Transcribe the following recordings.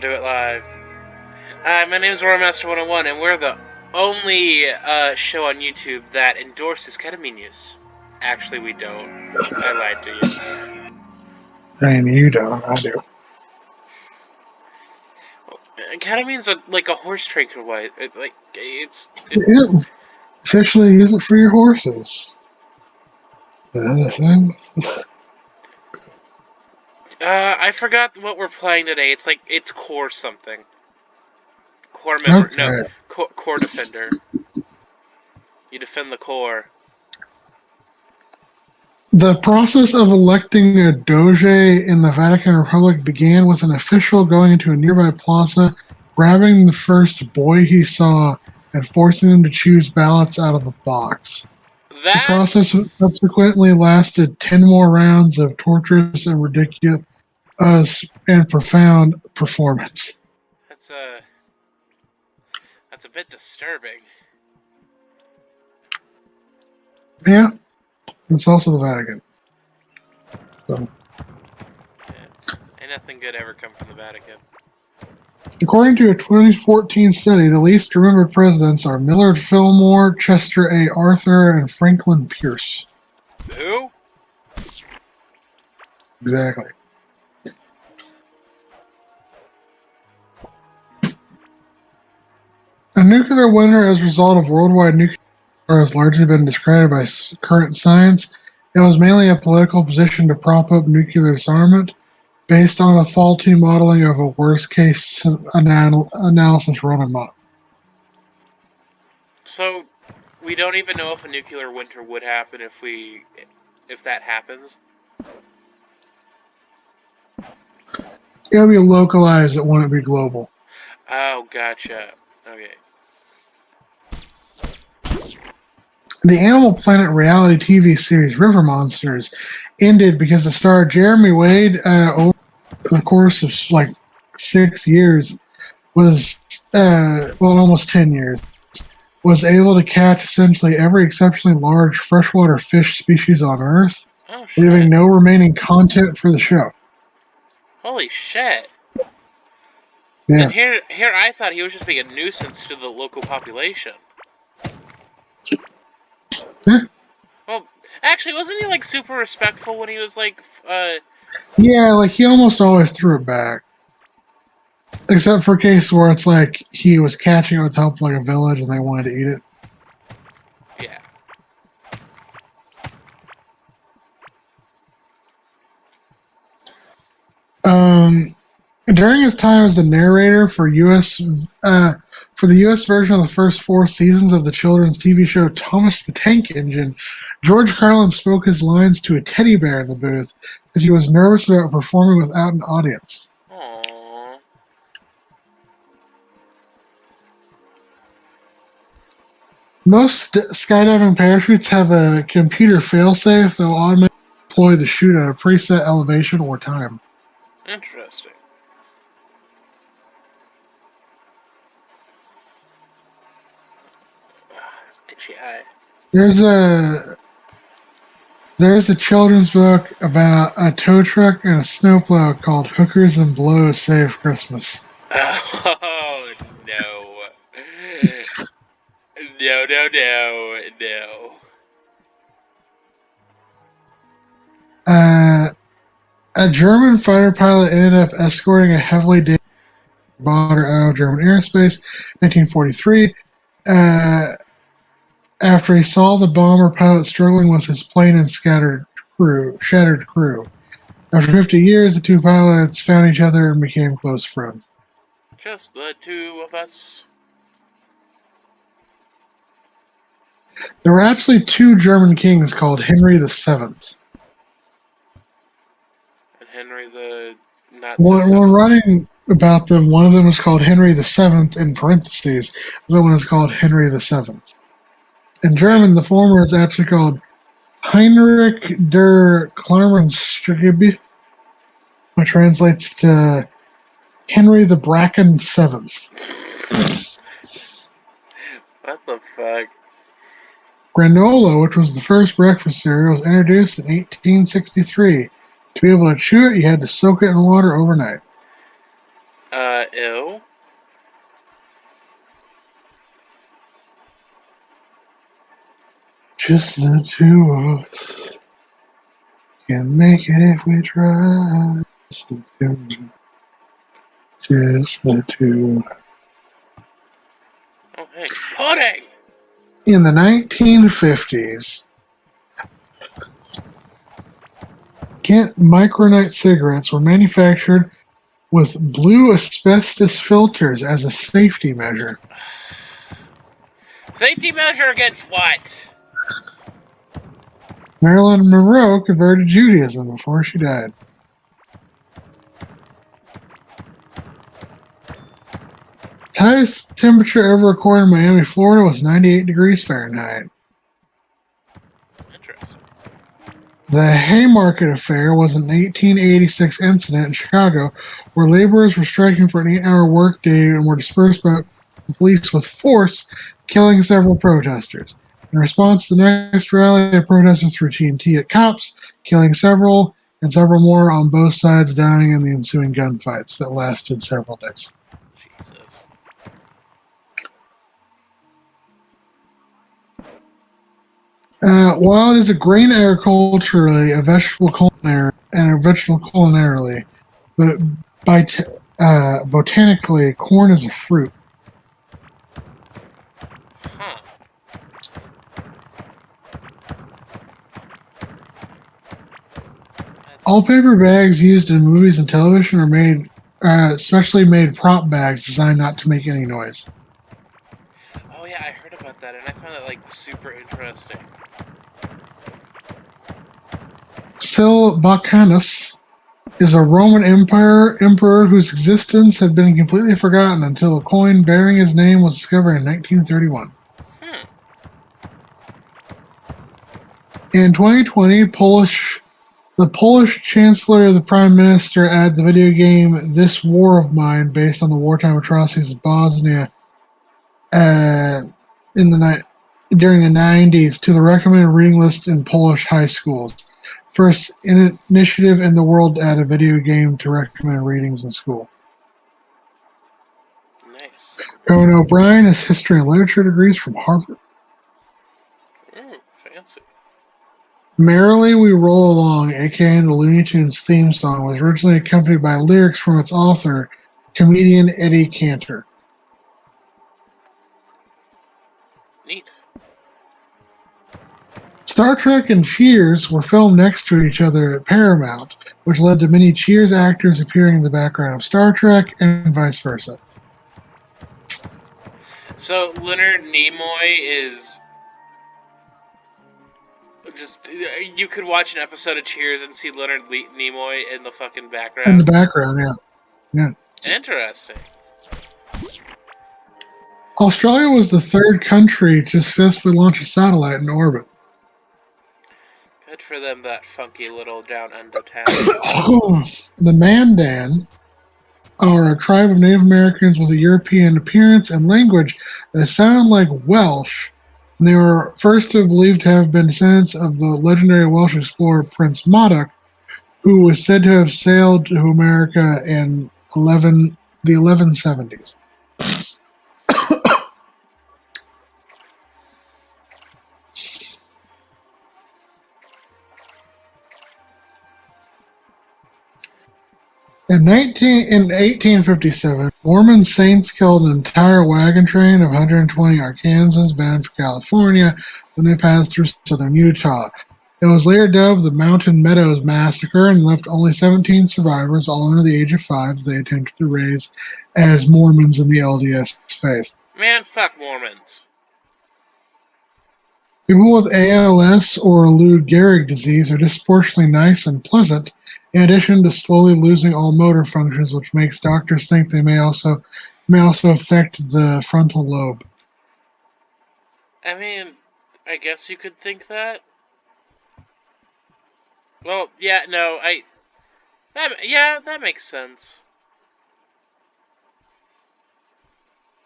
Do it live. Hi, my name is Warmaster101, and we're the only show on YouTube that endorses ketamine use. Actually, we don't. I lied to you. I mean, you don't. I do. Ketamine's like a horse tranquilizer. Yeah. Officially use it for your horses. But other things. I forgot what we're playing today. It's core something. Core member. Okay. No, core defender. You defend the core. The process of electing a Doge in the Vatican Republic began with an official going into a nearby plaza, grabbing the first boy he saw, and forcing him to choose ballots out of a box. The process subsequently lasted 10 more rounds of torturous and ridiculous and profound performance. That's a bit disturbing. Yeah, it's also the Vatican. So. Yeah. Ain't nothing good ever come from the Vatican. According to a 2014 study, the least remembered presidents are Millard Fillmore, Chester A. Arthur, and Franklin Pierce. Who? Exactly. A nuclear winter as a result of worldwide nuclear war has largely been discredited by current science. It was mainly a political position to prop up nuclear disarmament based on a faulty modeling of a worst-case analysis run amok. So, we don't even know if a nuclear winter would happen if that happens? It'll be localized, it wouldn't be global. Oh, gotcha. Okay. The Animal Planet reality TV series River Monsters ended because the star Jeremy Wade, over the course of like 6 years, was almost 10 years, was able to catch essentially every exceptionally large freshwater fish species on Earth, leaving no remaining content for the show. Holy shit! Yeah. And here I thought he was just being a nuisance to the local population. Yeah. Well, actually, wasn't he like super respectful when he was like, Yeah, like he almost always threw it back. Except for cases where it's like he was catching it with help of like a village and they wanted to eat it. Yeah. During his time as the narrator for the U.S. version of the first 4 seasons of the children's TV show Thomas the Tank Engine, George Carlin spoke his lines to a teddy bear in the booth because he was nervous about performing without an audience. Aww. Most skydiving parachutes have a computer failsafe that will automatically deploy the chute at a preset elevation or time. Interesting. Itchy eye. There's a children's book about a tow truck and a snowplow called Hookers and Blows Save Christmas. Oh, no. No. A German fighter pilot ended up escorting a heavily damaged bomber out of German airspace in 1943 after he saw the bomber pilot struggling with his plane and shattered crew. After 50 years, the two pilots found each other and became close friends. Just the two of us. There were actually 2 German kings called Henry VII. And Henry the... When writing about them, one of them is called Henry VII in parentheses. The other one is called Henry VII. In German, the former is actually called Heinrich der Klarmannsstriebe, which translates to Henry the Bracken VII. What the fuck? Granola, which was the first breakfast cereal, was introduced in 1863. To be able to chew it, you had to soak it in water overnight. Ew. Just the two of us can make it if we try. Just the two. Just the two. Oh, hey. Pudding! In the 1950s, Kent Micronite cigarettes were manufactured with blue asbestos filters as a safety measure. Safety measure against what? Marilyn Monroe converted to Judaism before she died. The highest temperature ever recorded in Miami, Florida was 98 degrees Fahrenheit. Interesting. The Haymarket Affair was an 1886 incident in Chicago where laborers were striking for an 8-hour workday and were dispersed by the police with force, killing several protesters. In response, the next rally of protesters threw TNT at cops, killing several and several more on both sides, dying in the ensuing gunfights that lasted several days. Jesus. While it is a grain agriculturally, a vegetable culinarily, but botanically, corn is a fruit. Huh. All paper bags used in movies and television are made, specially made prop bags designed not to make any noise. Oh yeah, I heard about that and I found it like super interesting. Sylvacanus is a Roman emperor whose existence had been completely forgotten until a coin bearing his name was discovered in 1931. In 2020, the Polish Chancellor, the Prime Minister, added the video game This War of Mine, based on the wartime atrocities of Bosnia during the 90s, to the recommended reading list in Polish high schools. First initiative in the world to add a video game to recommended readings in school. Nice. Conan O'Brien has history and literature degrees from Harvard. Fancy. Merrily We Roll Along, aka the Looney Tunes theme song, was originally accompanied by lyrics from its author, comedian Eddie Cantor. Neat. Star Trek and Cheers were filmed next to each other at Paramount, which led to many Cheers actors appearing in the background of Star Trek and vice versa. So Leonard Nimoy is just, you could watch an episode of Cheers and see Leonard Nimoy in the fucking background. In the background, yeah. Interesting. Australia was the third country to successfully launch a satellite into orbit. Good for them, that funky little down under town. The Mandan are a tribe of Native Americans with a European appearance and language that sound like Welsh. And they were first believed to have been descendants of the legendary Welsh explorer Prince Madoc, who was said to have sailed to America in the 1170s. In 1857, Mormon saints killed an entire wagon train of 120 Arkansans bound for California when they passed through southern Utah. It was later dubbed the Mountain Meadows Massacre and left only 17 survivors, all under the age of 5, as they attempted to raise as Mormons in the LDS faith. Man, fuck Mormons. People with ALS or Lou Gehrig disease are disproportionately nice and pleasant, in addition to slowly losing all motor functions, which makes doctors think they may also affect the frontal lobe. I mean, I guess you could think that. Well, yeah, no, that makes sense.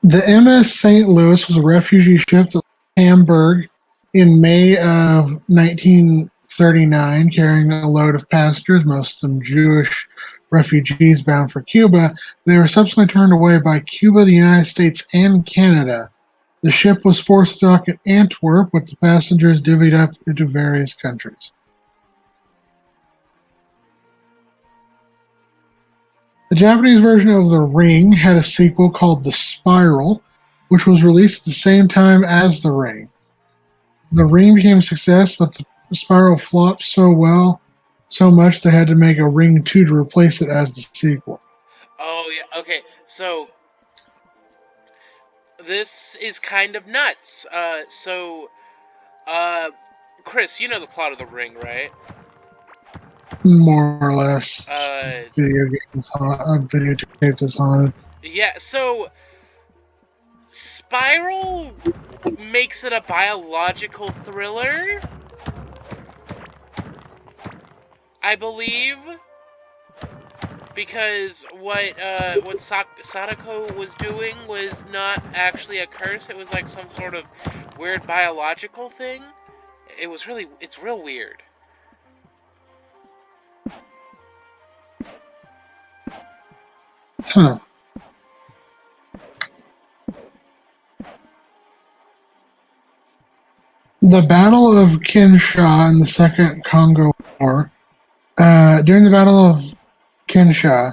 The MS St. Louis was a refugee ship that left Hamburg in May of 1939, carrying a load of passengers, most of them Jewish refugees bound for Cuba. They were subsequently turned away by Cuba, the United States, and Canada. The ship was forced to dock at Antwerp, with the passengers divvied up into various countries. The Japanese version of The Ring had a sequel called The Spiral, which was released at the same time as The Ring. The Ring became a success, but The Spiral flopped so much they had to make a Ring 2 to replace it as the sequel. Oh, yeah, okay, so this is kind of nuts. Chris, you know the plot of The Ring, right? More or less. Videotape this haunted. Yeah, so Spiral makes it a biological thriller, I believe, because what Sadako was doing was not actually a curse. It was like some sort of weird biological thing. It's real weird. Huh. The Battle of Kinsha in the Second Congo War. During the Battle of Kinsha,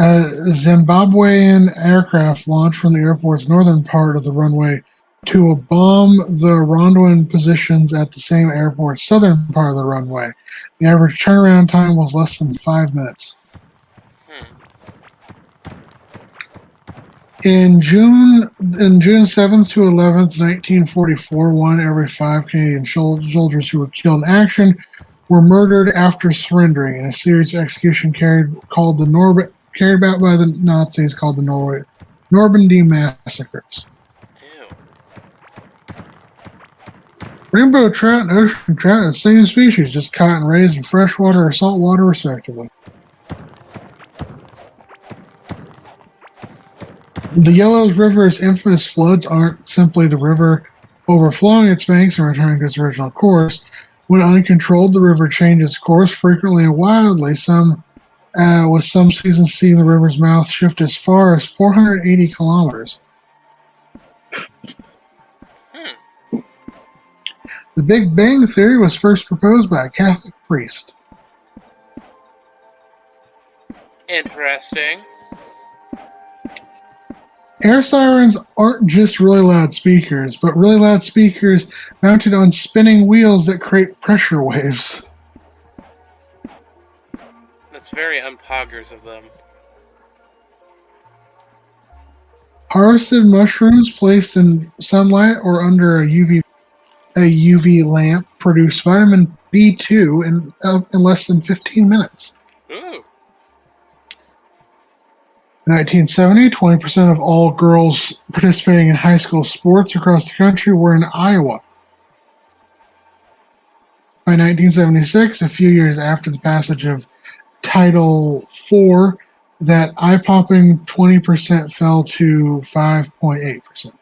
a Zimbabwean aircraft launched from the airport's northern part of the runway to bomb the Rwandan positions at the same airport's southern part of the runway. The average turnaround time was less than 5 minutes. In June 7th to 11th, 1944, 1 every 5 Canadian soldiers who were killed in action were murdered after surrendering in a series of executions carried out by the Nazis called the Normandy massacres. Ew. Rainbow trout and ocean trout are the same species, just caught and raised in freshwater or saltwater, respectively. The Yellows River's infamous floods aren't simply the river overflowing its banks and returning to its original course. When uncontrolled, the river changes course frequently and wildly, with some seasons seeing the river's mouth shift as far as 480 kilometers. The Big Bang Theory was first proposed by a Catholic priest. Interesting. Air sirens aren't just really loud speakers, but really loud speakers mounted on spinning wheels that create pressure waves. That's very unpoggers of them. Harvested mushrooms placed in sunlight or under a UV lamp produce vitamin B2 in less than 15 minutes. Ooh. In 1970, 20% of all girls participating in high school sports across the country were in Iowa. By 1976, a few years after the passage of Title IV, that eye-popping 20% fell to 5.8%.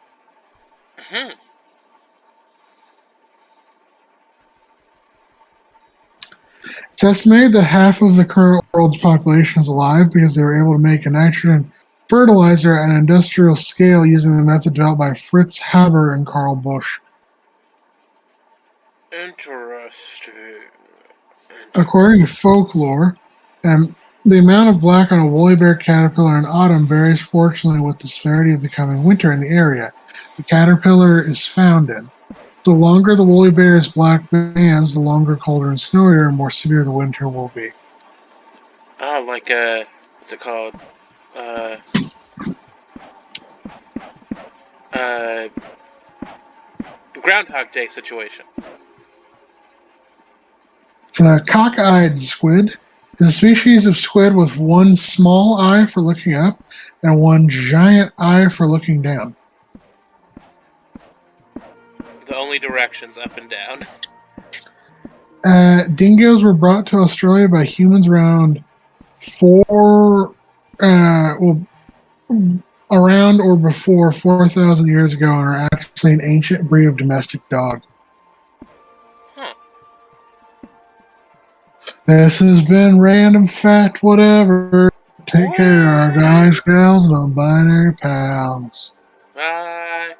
It's estimated that half of the current world's population is alive because they were able to make a nitrogen fertilizer at an industrial scale using the method developed by Fritz Haber and Carl Busch. Interesting. According to folklore, the amount of black on a woolly bear caterpillar in autumn varies fortunately with the severity of the coming winter in the area the caterpillar is found in. The longer the woolly bear's black bands, the longer, colder, and snowier, and more severe the winter will be. Like what's it called? Groundhog Day situation. The cock-eyed squid is a species of squid with one small eye for looking up and one giant eye for looking down. The only directions, up and down. Dingoes were brought to Australia by humans around around or before 4,000 years ago and are actually an ancient breed of domestic dog. This has been Random Fact Whatever. Take care, guys, gals, non-binary pals. Bye.